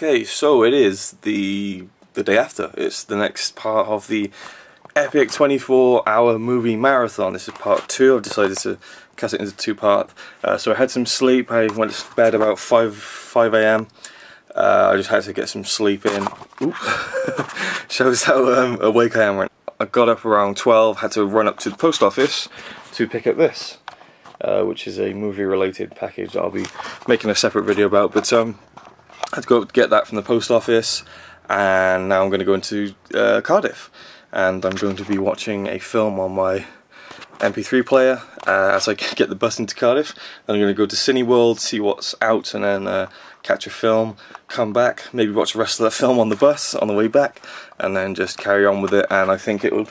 Okay, so it is the day after. It's the next part of the epic 24-hour movie marathon. This is part 2. I've decided to cut it into 2 parts. So I had some sleep. I went to bed about 5 AM. I just had to get some sleep in. Shows how awake I am right now. I got up around 12, had to run up to the post office to pick up this, which is a movie-related package that I'll be making a separate video about. But I had to go get that from the post office, and now I'm going to go into Cardiff, and I'm going to be watching a film on my MP3 player as I get the bus into Cardiff. Then I'm going to go to Cineworld, see what's out, and then catch a film, come back, maybe watch the rest of that film on the bus on the way back, and then just carry on with it. And I think it will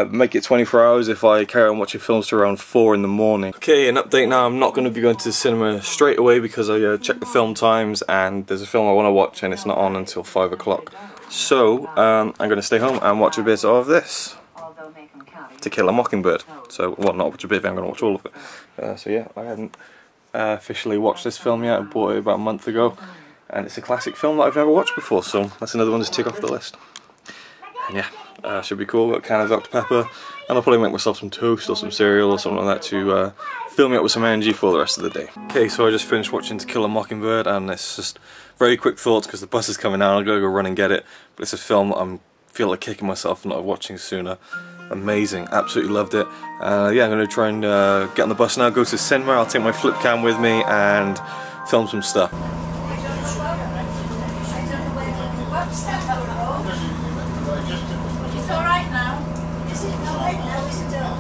make it 24 hours if I carry on watching films to around 4 in the morning. Okay, an update now. I'm not going to be going to the cinema straight away because I checked the film times and there's a film I want to watch and it's not on until 5 o'clock. So I'm going to stay home and watch a bit of this, To Kill a Mockingbird. So, well, not watch a bit of it, I'm going to watch all of it. So yeah, I hadn't officially watched this film yet. I bought it about a month ago and it's a classic film that I've never watched before, so that's another one to tick off the list. And yeah, should be cool. Got a can of Dr. Pepper, and I'll probably make myself some toast or some cereal or something like that to fill me up with some energy for the rest of the day. Okay, so I just finished watching To Kill a Mockingbird, and it's just very quick thoughts because the bus is coming down. I've got to go run and get it. But it's a film that I feel like kicking myself for not watching sooner. Amazing, absolutely loved it. Yeah, I'm going to try and get on the bus now, go to the cinema. I'll take my flip cam with me and film some stuff. It's alright now. Is it alright now? Is it all?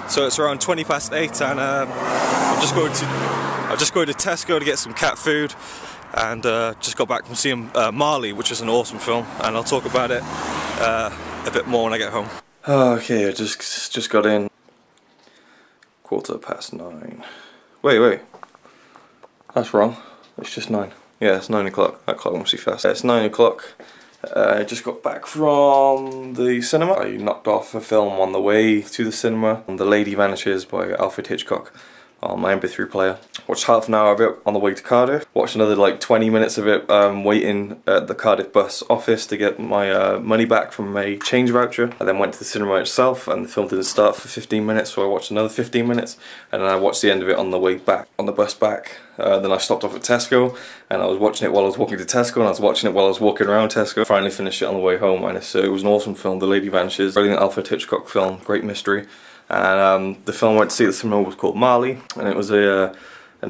So it's around 20 past 8 and I'm just going to Tesco to get some cat food, and just got back from seeing Marley, which is an awesome film, and I'll talk about it a bit more when I get home. Okay, I just got in. 9:15. Wait. That's wrong. It's just 9. Yeah, it's 9 o'clock. That clock must be fast. It's 9 o'clock. I just got back from the cinema. I knocked off a film on the way to the cinema, The Lady Vanishes by Alfred Hitchcock, on my MP3 player. Watched half an hour of it on the way to Cardiff. Watched another like 20 minutes of it waiting at the Cardiff bus office to get my money back from my change voucher. I then went to the cinema itself, and the film didn't start for 15 minutes, so I watched another 15 minutes, and then I watched the end of it on the way back, on the bus back. Then I stopped off at Tesco, and I was watching it while I was walking to Tesco, and I was watching it while I was walking around Tesco. Finally finished it on the way home, and it was an awesome film, The Lady Vanishes. Brilliant Alfred Hitchcock film, great mystery. And the film I went to see at the cinema was called Marley, and it was an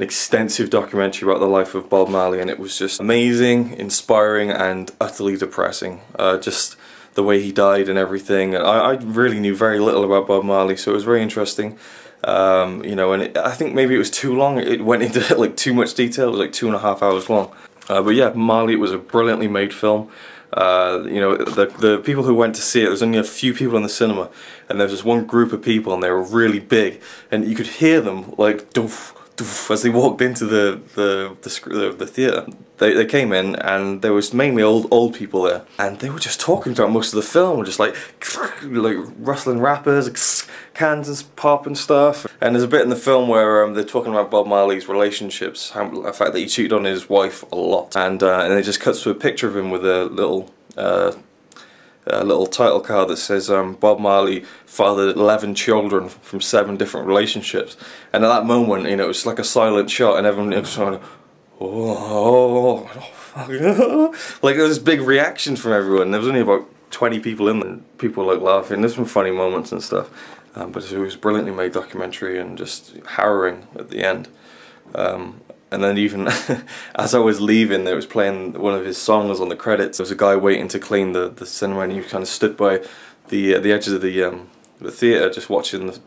extensive documentary about the life of Bob Marley, and it was just amazing, inspiring, and utterly depressing. Just the way he died and everything. I really knew very little about Bob Marley, so it was very interesting. You know, and I think maybe it was too long. It went into like too much detail. It was like 2.5 hours long. But yeah, Marley was a brilliantly made film. You know, the people who went to see it, there was only a few people in the cinema, and there was just one group of people, and they were really big, and you could hear them like doof, doof, as they walked into the theatre. They came in, and there was mainly old people there, and they were just talking throughout most of the film, just like rustling wrappers, cans and pop and stuff. And there's a bit in the film where they're talking about Bob Marley's relationships, the fact that he cheated on his wife a lot, and it just cuts to a picture of him with a little title card that says Bob Marley fathered 11 children from 7 different relationships. And at that moment, you know, it was like a silent shot, and everyone was kind of, oh fuck. Like there was big reactions from everyone. There was only about 20 people in there. People like laughing. There's some funny moments and stuff, but it was a brilliantly made documentary and just harrowing at the end. And then even as I was leaving, they was playing one of his songs on the credits. There was a guy waiting to clean the cinema, and he kind of stood by the edges of the theatre, just watching the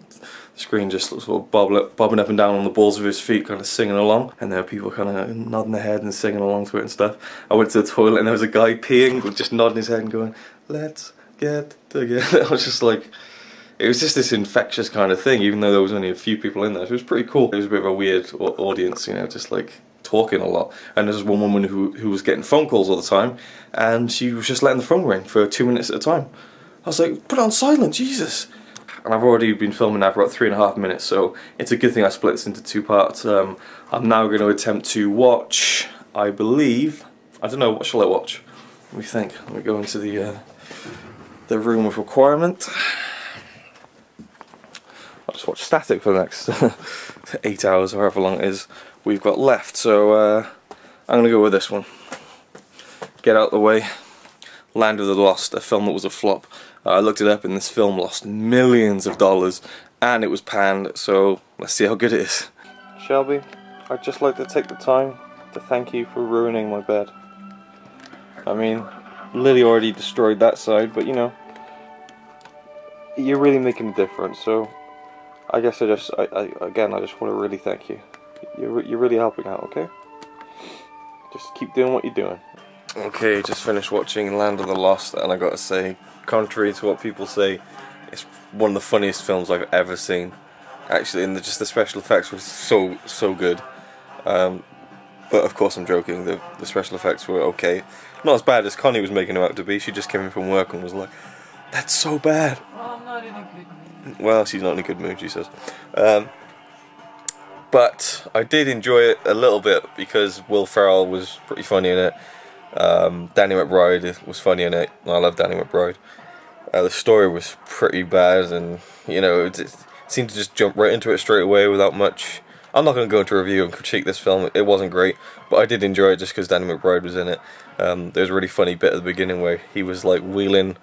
screen, just sort of bobbing up and down on the balls of his feet, kind of singing along. And there were people kind of nodding their head and singing along to it and stuff. I went to the toilet, and there was a guy peeing, just nodding his head and going, "Let's get together." I was just like, it was just this infectious kind of thing, even though there was only a few people in there. So it was pretty cool. It was a bit of a weird audience, you know, just like talking a lot. And there was one woman who was getting phone calls all the time, and she was just letting the phone ring for 2 minutes at a time. I was like, put it on silent, Jesus. And I've already been filming now for about 3.5 minutes, so it's a good thing I split this into 2 parts. I'm now going to attempt to watch, I believe, I don't know, what shall I watch? What do you think? Let me go into the room of requirement. I'll just watch static for the next 8 hours, or however long it is we've got left. So I'm going to go with this one. Get out the way. Land of the Lost, a film that was a flop. I looked it up, and this film lost millions of dollars, and it was panned, so let's see how good it is. Shelby, I'd just like to take the time to thank you for ruining my bed. I mean, Lily already destroyed that side, but you know, you're really making a difference, so I guess I just want to really thank you. You're really helping out, okay? Just keep doing what you're doing. Okay, just finished watching Land of the Lost, and I gotta say, contrary to what people say, it's one of the funniest films I've ever seen. Actually, and just the special effects were so good. But of course I'm joking, the special effects were okay. Not as bad as Connie was making them out to be. She just came in from work and was like, that's so bad. Well, I'm not in a good mood. Well, she's not in a good mood, she says. But I did enjoy it a little bit because Will Ferrell was pretty funny in it. Danny McBride was funny in it. I love Danny McBride. The story was pretty bad, and you know, it seemed to just jump right into it straight away without much. I'm not going to go into a review and critique this film. It wasn't great, but I did enjoy it just because Danny McBride was in it. There's a really funny bit at the beginning where he was like wheeling?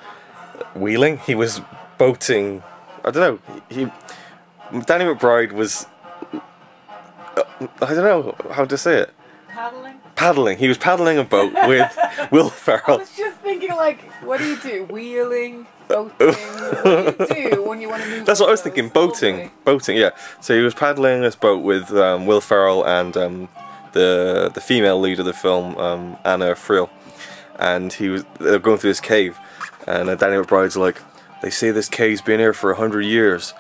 He was boating. I don't know. Danny McBride was. I don't know how to say it. Paddling. He was paddling a boat with Will Ferrell. I was just thinking, like, what do you do? Wheeling, boating. What do you do when you want to move? That's what I was thinking. Boating, yeah. So he was paddling this boat with Will Ferrell and the female lead of the film, Anna Friel, and they're going through this cave, and Danny McBride's like, they say this cave's been here for 100 years,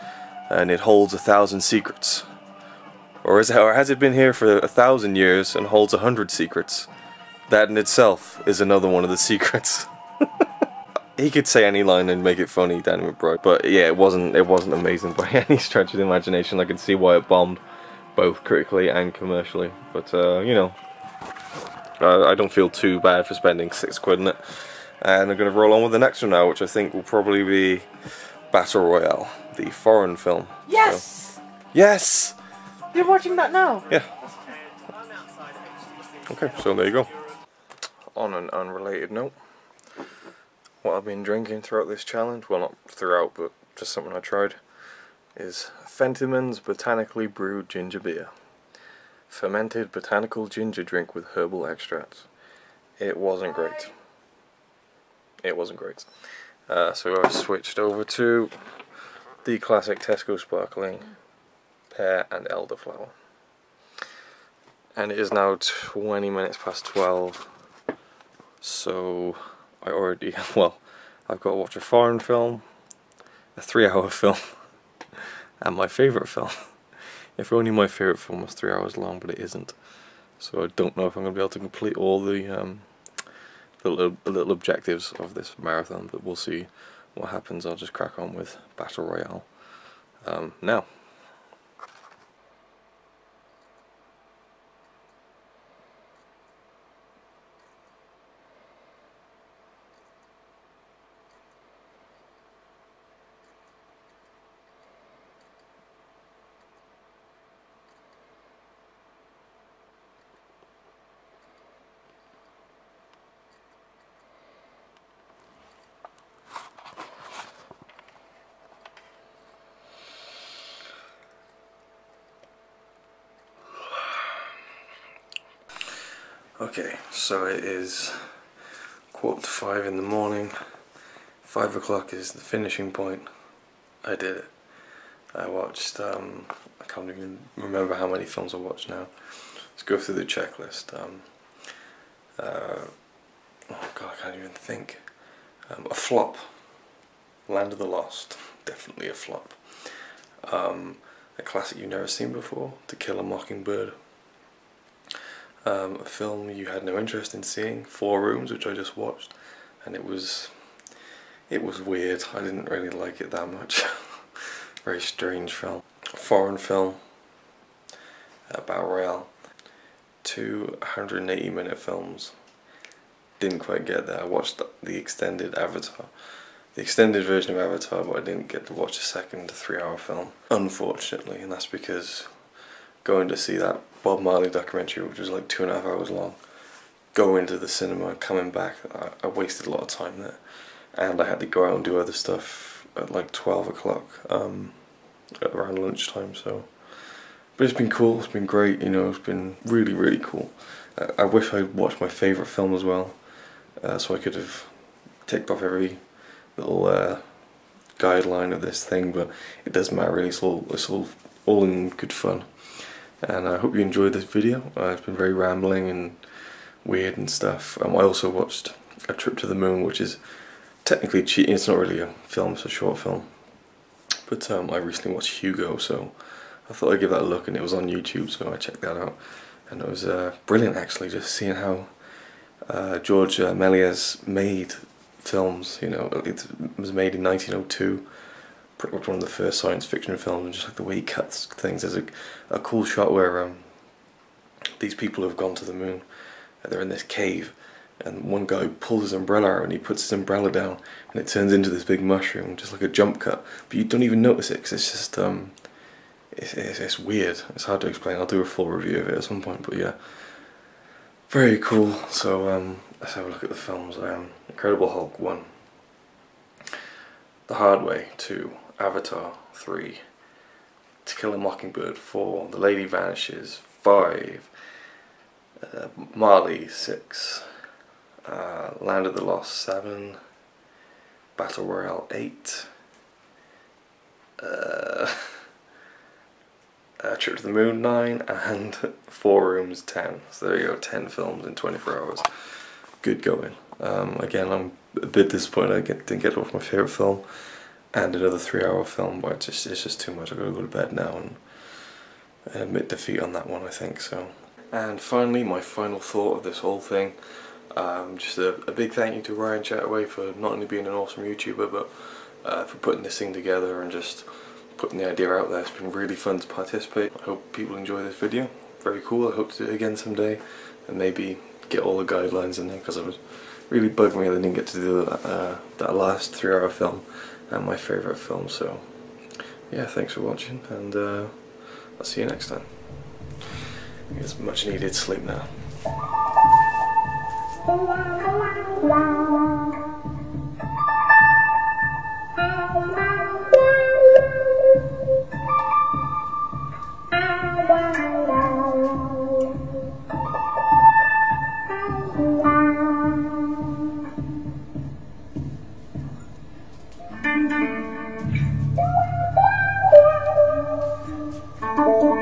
and it holds 1,000 secrets. Or has it been here for 1,000 years and holds 100 secrets? That in itself is another one of the secrets. He could say any line and make it funny, Danny McBride. But yeah, it wasn't amazing by any stretch of the imagination. I can see why it bombed, both critically and commercially. But you know, I don't feel too bad for spending £6 in it. And I'm going to roll on with the next one now, which I think will probably be Battle Royale, the foreign film. Yes. So, yes. You're watching that now? Yeah. Okay, so there you go. On an unrelated note, what I've been drinking throughout this challenge, well not throughout, but just something I tried, is Fentiman's Botanically Brewed Ginger Beer. Fermented botanical ginger drink with herbal extracts. It wasn't great. It wasn't great. So I switched over to the classic Tesco Sparkling pear and elderflower, and it is now 20 minutes past 12, so I've got to watch a foreign film, a 3-hour film, and my favourite film. If only my favourite film was 3 hours long, but it isn't, so I don't know if I'm going to be able to complete all the little objectives of this marathon, but we'll see what happens. I'll just crack on with Battle Royale now. Okay, so it is 4:45 in the morning. 5 o'clock is the finishing point. I did it. I watched, I can't even remember how many films I watched now. Let's go through the checklist. Oh god, I can't even think. A flop. Land of the Lost. definitely a flop. A classic you've never seen before, To Kill a Mockingbird. A film you had no interest in seeing, Four Rooms, which I just watched, and it was weird. I didn't really like it that much. Very strange film. A foreign film, Battle Royale. 2 180-minute films. Didn't quite get there. I watched the extended Avatar. The extended version of Avatar, but I didn't get to watch the second 3-hour film, unfortunately, and that's because going to see that Bob Marley documentary, which was like 2.5 hours long, going to the cinema, coming back, I wasted a lot of time there, and I had to go out and do other stuff at like 12 o'clock, around lunchtime, so. But it's been cool, it's been great, you know, it's been really, really cool. I wish I'd watched my favourite film as well, so I could have ticked off every little guideline of this thing, but it doesn't matter really, it's all in good fun. And I hope you enjoyed this video. It's been very rambling and weird and stuff. I also watched A Trip to the Moon, which is technically cheating, it's not really a film, it's a short film. But I recently watched Hugo, so I thought I'd give that a look, and it was on YouTube, so I checked that out. And it was brilliant actually, just seeing how George Méliès made films. You know, it was made in 1902, pretty much one of the first science fiction films, and just like the way he cuts things. There's a cool shot where these people have gone to the moon, and they're in this cave, and one guy pulls his umbrella out and he puts his umbrella down, and it turns into this big mushroom, just like a jump cut, but you don't even notice it, because it's just it's weird, it's hard to explain. I'll do a full review of it at some point, but yeah, very cool. So let's have a look at the films. Incredible Hulk 1, The Hard Way 2, Avatar 3, To Kill a Mockingbird 4, The Lady Vanishes 5, Marley 6, Land of the Lost 7, Battle Royale 8, Trip to the Moon 9, and Four Rooms 10. So there you go, 10 films in 24 hours. Good going. Again, I'm a bit disappointed I didn't get off my favourite film and another 3-hour film, but it's just too much. I've got to go to bed now and admit defeat on that one, I think. So. And finally, my final thought of this whole thing, just a big thank you to Ryan Chataway for not only being an awesome YouTuber, but for putting this thing together and just putting the idea out there. It's been really fun to participate. I hope people enjoy this video. Very cool. I hope to do it again someday and maybe get all the guidelines in there, because it was really bugged me that I didn't get to do that last 3-hour film and my favourite film. So yeah, thanks for watching, and I'll see you next time. It's much needed sleep now. Thank you.